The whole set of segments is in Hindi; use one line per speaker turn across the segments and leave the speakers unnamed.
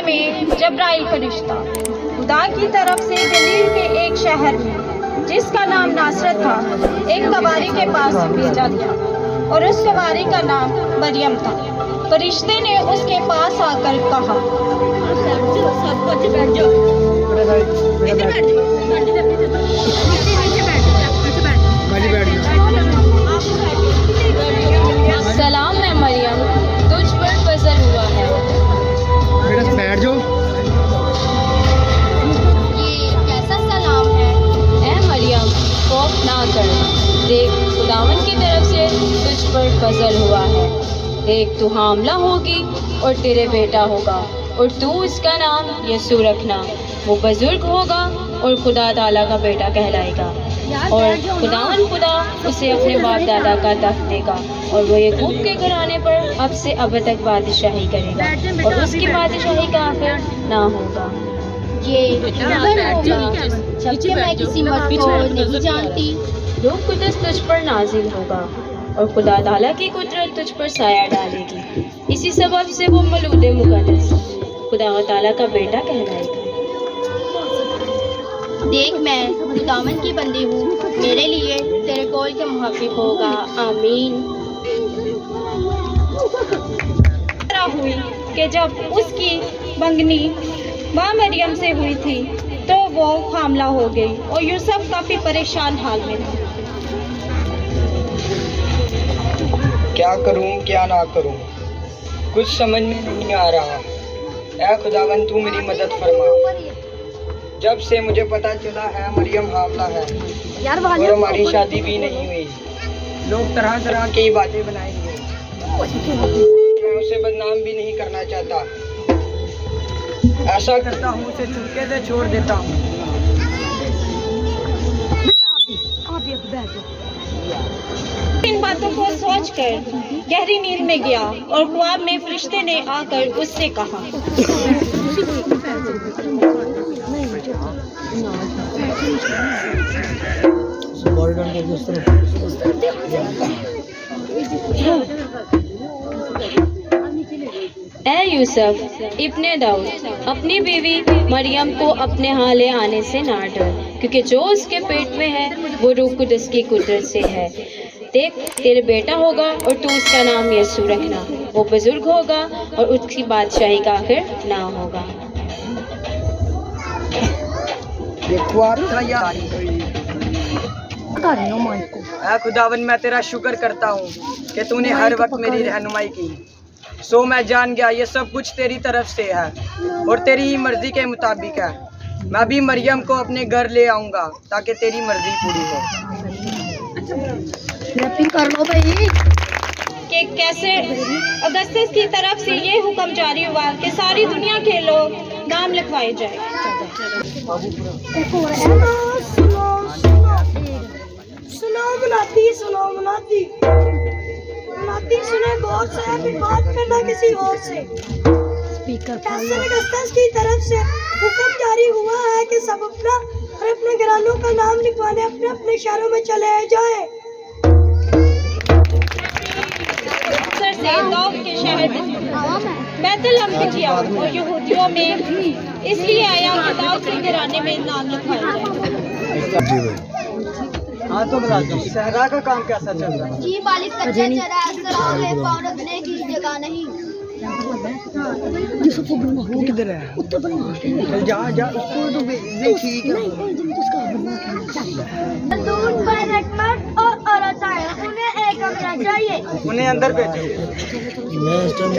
इतने में जब्राइल फरिश्ता खुदा की तरफ से गलील के एक शहर में जिसका नाम नासरत था एक कवारी के पास भेजा गया और उस कवारी का नाम मरियम था। फरिश्ते ने उसके पास आकर कहा, सलाम है मरियम, तुझ पर फजल हुआ है।
बेटा बैठ जाओ।
ये कैसा सलाम है? ऐ मरियम, खौफ ना कर, देख खुदावन की तरफ से तुझ पर फजल हुआ है। देख तू हामला होगी और तेरे बेटा होगा और तू इसका नाम यसू रखना। वो बुजुर्ग होगा और खुदा ताला का बेटा कहलाएगा और खुदावन खुदा उसे अपने बाप दादा का तख्त देगा और वो याकूब के घराने पर अब से अब तक बादशाही करेगा और उसकी बादशाही का आखिर ना होगा।
ये जबकि मैं किसी मर्द को नहीं जानती।
रूह कुदस तुझ पर नाजिल होगा और खुदा ताला की कुदरत तुझ पर साया डालेगी। इसी सबब से वो मौलूद मुकद्दस खुदा ताला का बेटा कहलाएगा।
देख मैं खुदावन की बंदी हूँ, मेरे लिए तेरे कौल के मुहाफिक होगा। आमीन।
हुई कि जब उसकी मंगनी माँ मरियम से हुई थी तो वो हामला हो गई और यूसुफ काफी परेशान हाल में था।
क्या करूं क्या ना करूं, कुछ समझ में नहीं आ रहा। ऐ खुदावन तू मेरी मदद फरमा। जब से मुझे पता चला है मरियम हामला है और हमारी शादी भी नहीं हुई, लोग तरह तरह की बातें बनाएंगे। मैं उसे बदनाम भी नहीं करना चाहता। ऐसा करता हूँ उसे चुपके से छोड़ देता हूँ।
इन बातों को सोचकर गहरी नींद में गया और ख्वाब में फरिश्ते ने आकर उससे कहा, ऐ यूसुफ इब्ने दाऊद, अपनी बीवी मरियम को अपने यहाँ ले आने से ना डर, क्योंकि जो उसके पेट में है वो रूह कुदस की कुदरत से है। देख तेरे बेटा होगा और तू उसका नाम यसू रखना। वो बुजुर्ग होगा और उसकी बादशाही का आखिर ना होगा।
ऐ खुदावन मैं तेरा शुक्र करता हूँ कि तूने हर वक्त मेरी रहनुमाई की। सो मैं जान गया ये सब कुछ तेरी तरफ से है और तेरी ही मर्जी के मुताबिक है। मैं भी मरियम को अपने घर ले आऊँगा ताकि तेरी मर्जी पूरी हो।
कर लो भाई।
कि कैसे अगस्तस की तरफ से ये हुक्म जारी हुआ कि सारी दुनिया के लोग नाम लिखवाए जाए।
सुनो सुने गौर से, फिर बात करना किसी और से। कैसर अगस्तस की तरफ से हुक्म जारी हुआ है कि सब अपना और अपने घरानों का नाम लिखवाने अपने अपने शहरों में चले जाए।
से दाऊद के शहर बैतलहम में किया और यहूदियों में इसलिए आया कि दाऊद के घराने में नाम लिखवाया जाए।
हाँ तो बता दो सहरा का काम कैसा चल रहा है?
जी मालिक कच्चे चरागाह में पाँव रखने की जगह नहीं।
वो किधर है? जा जा उसको तो ठीक है।
दूध पर रटमट और औरत आए, उन्हें एक कमरा चाहिए।
उन्हें अंदर भेजो।
मैं इस टाइम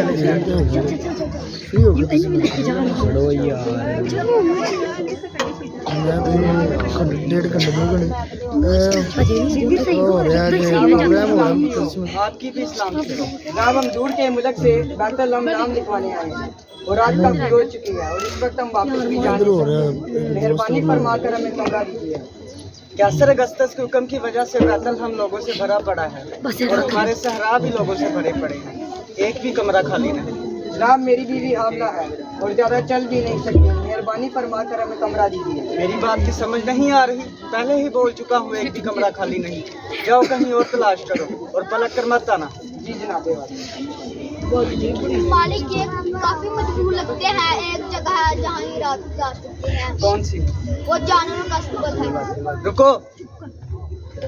फ्री हो गया यार। मैं तो 1.5 घंटे 2 घंटे
आपकी भी इस्लाम से जनाब हम दूर के मुल्क से बैतलहम नाम लिखवाने आए हैं और रात काफी हो चुकी है और इस वक्त हम वापस भी जा रहे हैं। मेहरबानी फरमाकर हमें कमरा दीजिए। कैसर अगस्तस के हुक्म की वजह से बैतलहम लोगों से भरा पड़ा है और हमारे सहरा भी लोगों से भरे पड़े हैं। एक भी कमरा खाली नहीं। जनाब मेरी बीवी हामला है और ज्यादा चल भी नहीं सकती। मेहरबानी फरमाकर हमें कमरा दीजिए। मेरी बात की समझ नहीं आ रही? पहले ही बोल चुका हूँ एक भी कमरा खाली नहीं। जाओ कहीं और तलाश करो और पलट कर मत आना। जी जनाब।
मालिक ये काफी मजबूर लगते हैं। एक जगह है जहाँ ये रात गुजार सकते हैं।
कौन सी?
वो जानवरों का अस्तबल है।
रुको।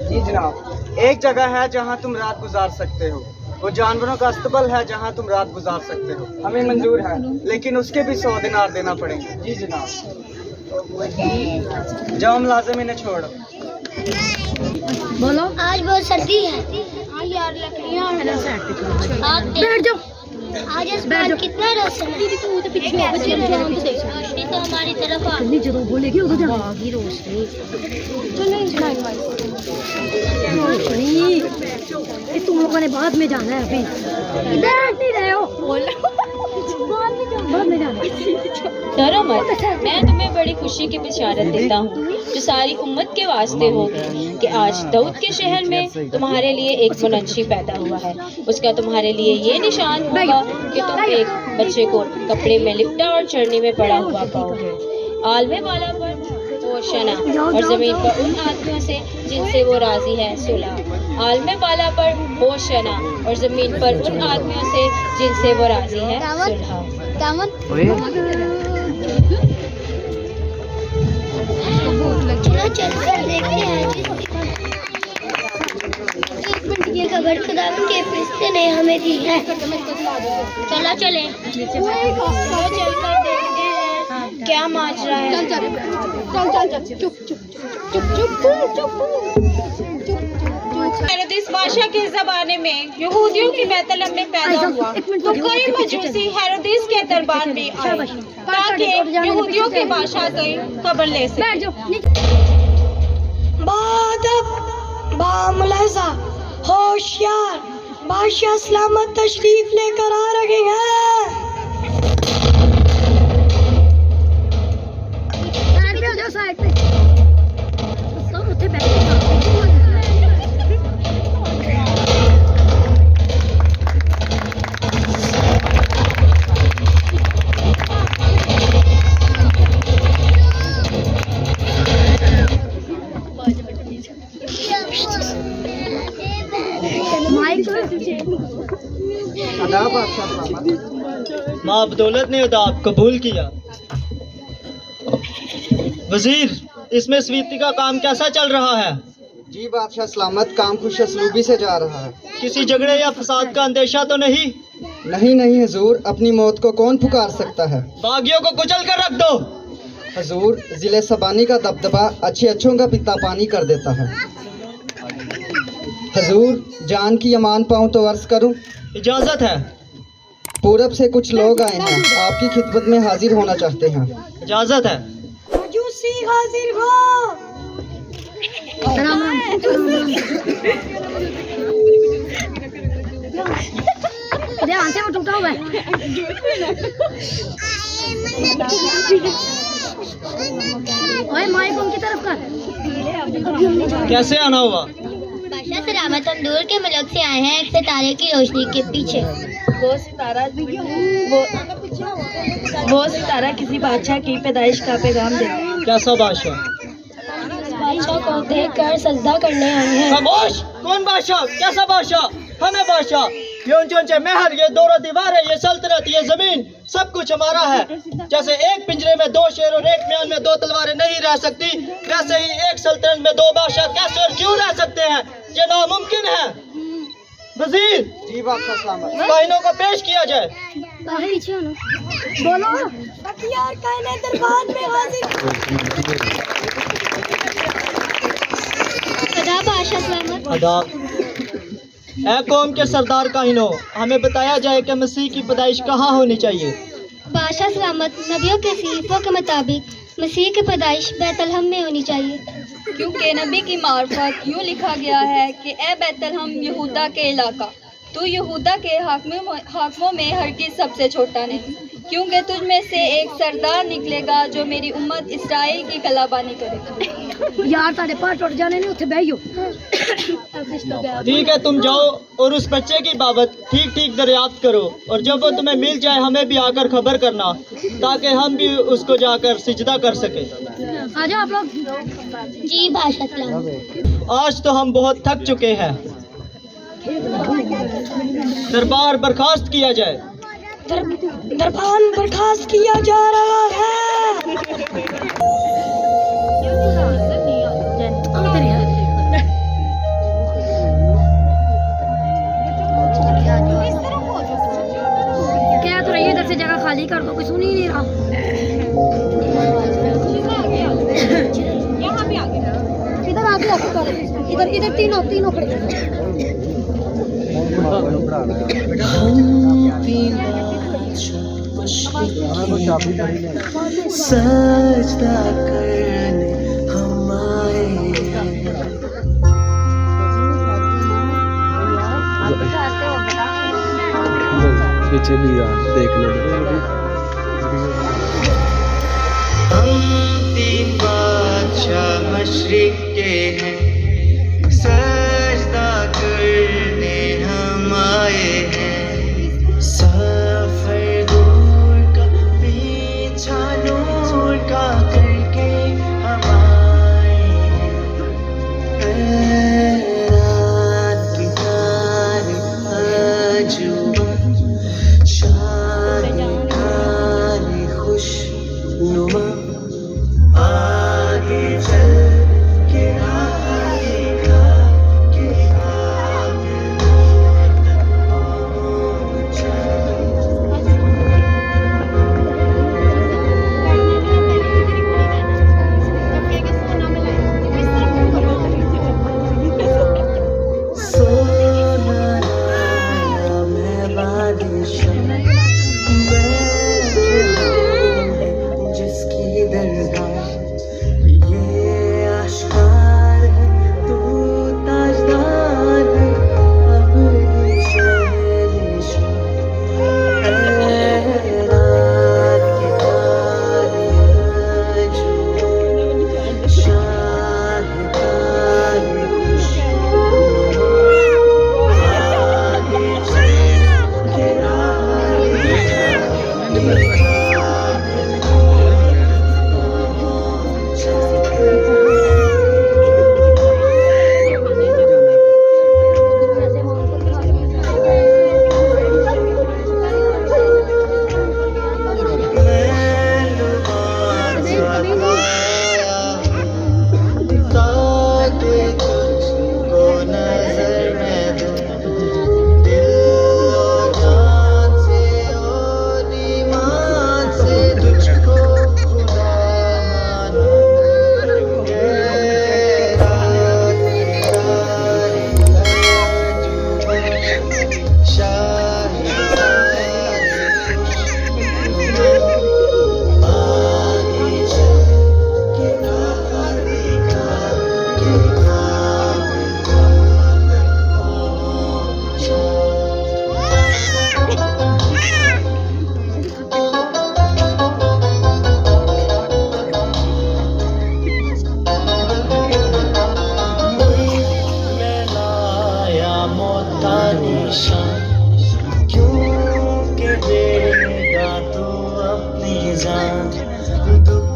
जी जनाब, एक जगह है जहाँ तुम रात गुजार सकते हो। वो जानवरों का अस्तबल है जहाँ तुम रात गुजार सकते हो। हमें मंजूर है, लेकिन उसके भी 100 दिनार देना पड़ेंगे। जी जनाब। जाओ मुलाजिम, इन्हें छोड़ो।
बोलो।
आज बहुत सर्दी है। हाँ यार, लकड़ियाँ बैठ जाओ। आज आसमान कितना रोशन है। रोशनी तो हमारी तरफ आ रही
जो बोलेगी उधर जाओगी रोशनी। ये तुम लोगों ने बाद में जाना है, अभी बैठ नहीं रहे हो। बाद में जाना है।
डरो मत, मैं तुम्हें बड़ी खुशी की बिशारत देता हूँ जो सारी उम्मत के वास्ते होगी कि आज दाऊद के शहर में तुम्हारे लिए एक मुनशी पैदा हुआ है। उसका तुम्हारे लिए ये निशान होगा कि तुम एक बच्चे को कपड़े में लिपटा और चढ़ने में पड़ा हुआ पाओगे। आलमे वाला पर पोशना और जमीन पर उन आदमियों से जिनसे वो राजी है सुलह। आलमे वाला पर पोशना और जमीन पर उन आदमियों से जिनसे वो राजी है सुलह।
चलो चलते हैं, देखते हैं ये खबर खुदावन के फरिश्ते ने हमें दी है। चलो चलें। चलकर देखते हैं क्या माजरा है।
हेरोदेस बादशाह के ज़माने में यहूदियों की बैतलहम में पैदा हुआ तो कई मजूसी हेरोदेस के दरबार में आए ताकि यहूदियों के बादशाह से खबर ले सकें।
बामुलाजा होशियार बादशाह सलामत तशरीफ लेकर आ रहे हैं। साइड पे उठे बैठे।
माँ बदौलत ने उदाब कबूल किया। वजीर, इसमें स्वीति का काम कैसा चल रहा है?
जी बादशाह सलामत, काम खुशअस्लूबी से जा रहा है।
किसी झगड़े या फसाद का अंदेशा तो नहीं?
नहीं नहीं हुजूर, अपनी मौत को कौन पुकार सकता है।
बागियों को कुचल कर रख दो।
हुजूर, जिले सबानी का दबदबा अच्छे अच्छों का पिता पानी कर देता है। हुजूर, जान की अमान पाऊँ तो अर्ज करूं?
इजाजत है।
पूरब से कुछ लोग आए हैं, आपकी खिदमत में हाजिर होना चाहते हैं।
इजाजत है।
मजूसी हाजिर हो। ध्यान से वो टूटा हुआ है। ओए माइक उनकी तरफ कर।
कैसे आना हुआ?
बादशाह सलामत हम दूर के मुल्क से आए हैं, एक सितारे की रोशनी के पीछे।
वो सितारा किसी बादशाह की पैदाइश का पैगाम दे।
कैसा बादशाह?
बादशाह को देखकर सजदा करने आए हैं।
खामोश! कौन बादशाह? कैसा बादशाह? हमें बादशाह। ये ऊंचे महल, ये दौरा दीवार है, ये सल्तनत, ये जमीन, सब कुछ हमारा है। जैसे एक पिंजरे में 2 शेर और एक म्यान में 2 तलवारें नहीं रह सकती, वैसे ही एक सल्तनत में 2 बादशाह कैसे और क्यों रह सकते हैं? ये नामुमकिन है। वजीर,
जी बादशाह सलामत।
काहिनों को पेश किया जाए।
बोलो। बख्तियार कहने दरबार में हाजिर।
बादशाह सलामत।
आदाब। ऐ कौम के सरदार काहिनों, हमें बताया जाए कि मसीह की पैदाइश कहाँ होनी चाहिए।
बादशाह सलामत, नबियों के सीफों के मुताबिक मसीह की पैदाइश बैतलहम में होनी चाहिए,
क्योंकि नबी की मार्फत यूँ लिखा गया है कि ए बैतलहम यहूदा के इलाका, तू यहूदा के हाकिमों में हर किस सबसे छोटा नहीं, क्योंकि तुझ में से एक सरदार निकलेगा जो मेरी उम्मत इसराइल की कलाबानी करेगा।
यार तारे पास टूट जाने नहीं, उठे बैठो।
ठीक है, तुम जाओ और उस बच्चे की बाबत ठीक ठीक दरियाफ्त करो, और जब वो तुम्हें मिल जाए हमें भी आकर खबर करना, ताकि हम भी उसको जाकर सिजदा कर सके।
आ जाओ आप लोग।
जी बादशाह सलामत।
आज तो हम बहुत थक चुके हैं, दरबार बर्खास्त किया जाए।
दरबार बर्खास्त किया जा रहा है।
क्या तो रही है, इधर से जगह खाली कर दो, कोई सुन ही नहीं रहा।
यहाँ भी आगे
इधर आगे इधर इधर तीनों खड़े।
सजदा करने हम आए पीछे भी देख लो।
हम तीन बादशाह मशरिक के हैं, सजदा करने हम आए हैं। सफर दूर का पीछा नूर का करके हम आए हैं। रात की तारे अजूबा शाही खुशनुमा आगे चल के आगे का के आगे सोना लाया मैं बादशाह बैठे हूँ जिसकी दरगाह ये आश्कार है तू ताजदार है अपनी शहनशाह। ऐ रात के तारे अजूबा शाही तारे खुशनुमा आगे चल के आगे ताकि तुझको नजर में दूं, दिल और जान से और ईमान से तुझको खुदा मानूं। ये रात तारे अजूबा शाही आगे चल के आगे का के आगे मैं लाया मोता निशान, क्यों के देगा तू अपनी जान। दुख